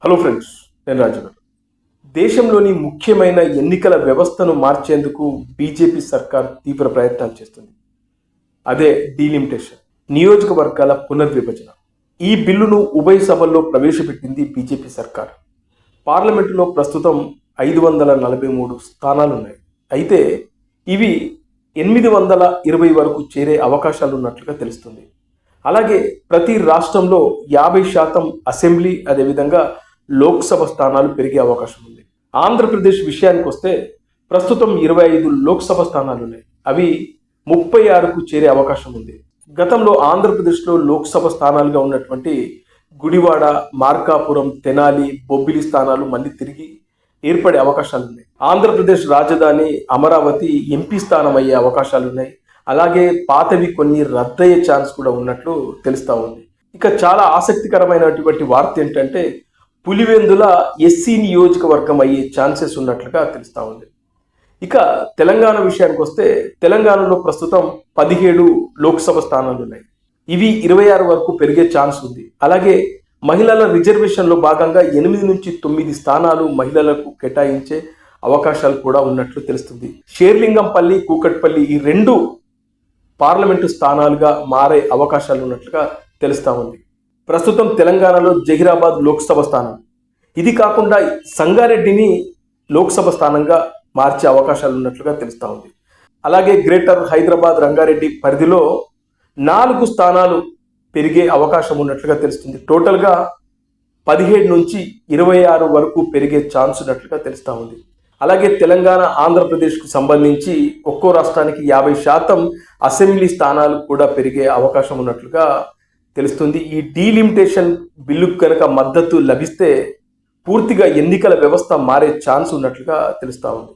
Hello friends, నేను రాజు గారు. దేశంలోని ముఖ్యమైన ఎన్నికల వ్యవస్థను మార్చేందుకు బీజేపీ సర్కార్ తీవ్ర ప్రయత్నాలు చేస్తుంది. అదే డీలిమిటేషన్, నియోజకవర్గాల పునర్విభజన. ఈ బిల్లును ఉభయ సభల్లో ప్రవేశపెట్టింది బీజేపీ సర్కార్. పార్లమెంటులో ప్రస్తుతం 543 స్థానాలున్నాయి. అయితే ఇవి 820 వరకు చేరే అవకాశాలున్నట్లుగా తెలుస్తుంది. అలాగే ప్రతి రాష్ట్రంలో 50% అసెంబ్లీ, అదేవిధంగా లోక్సభ స్థానాలు పెరిగే అవకాశం ఉంది. ఆంధ్రప్రదేశ్ విషయానికి వస్తే ప్రస్తుతం 25 లోక్సభ స్థానాలు ఉన్నాయి. అవి 36కు చేరే అవకాశం ఉంది. గతంలో ఆంధ్రప్రదేశ్లో లోక్సభ స్థానాలుగా ఉన్నటువంటి గుడివాడ, మార్కాపురం, తెనాలి, బొబ్బిలి స్థానాలు మళ్ళీ తిరిగి ఏర్పడే అవకాశాలు ఉన్నాయి. ఆంధ్రప్రదేశ్ రాజధాని అమరావతి ఎంపీ స్థానం అయ్యే అవకాశాలు ఉన్నాయి. అలాగే పాతవి కొన్ని రద్దయ్యే ఛాన్స్ కూడా ఉన్నట్లు తెలుస్తూ ఉంది. ఇక చాలా ఆసక్తికరమైనటువంటి వార్త ఏంటంటే పులివెందుల ఎస్సీ నియోజకవర్గం అయ్యే ఛాన్సెస్ ఉన్నట్లుగా తెలుస్తూ ఉంది. ఇక తెలంగాణ విషయానికి వస్తే తెలంగాణలో ప్రస్తుతం 17 లోక్సభ స్థానాలు ఉన్నాయి. ఇవి 26 వరకు పెరిగే ఛాన్స్ ఉంది. అలాగే మహిళల రిజర్వేషన్లో భాగంగా 8 నుంచి 9 స్థానాలు మహిళలకు కేటాయించే అవకాశాలు కూడా ఉన్నట్లు తెలుస్తుంది. షేర్లింగంపల్లి, కూకట్పల్లి ఈ 2 పార్లమెంటు స్థానాలుగా మారే అవకాశాలు ఉన్నట్లుగా తెలుస్తూ ఉంది. ప్రస్తుతం తెలంగాణలో జహీరాబాద్ లోక్సభ స్థానం, ఇది కాకుండా సంగారెడ్డిని లోక్సభ స్థానంగా మార్చే అవకాశాలు ఉన్నట్లుగా తెలుస్తూ ఉంది. అలాగే గ్రేటర్ హైదరాబాద్, రంగారెడ్డి పరిధిలో 4 స్థానాలు పెరిగే అవకాశం ఉన్నట్లుగా తెలుస్తుంది. టోటల్గా 17 నుంచి 26 వరకు పెరిగే ఛాన్స్ ఉన్నట్లుగా తెలుస్తూ ఉంది. అలాగే తెలంగాణ, ఆంధ్రప్రదేశ్కు సంబంధించి ఒక్కో రాష్ట్రానికి 50% అసెంబ్లీ స్థానాలు కూడా పెరిగే అవకాశం ఉన్నట్లుగా తెలుస్తుంది. ఈ డీలిమిటేషన్ బిల్లుకు కనుక మద్దతు లభిస్తే పూర్తిగా ఎన్నికల వ్యవస్థ మారే ఛాన్స్ ఉన్నట్లుగా తెలుస్తూ ఉంది.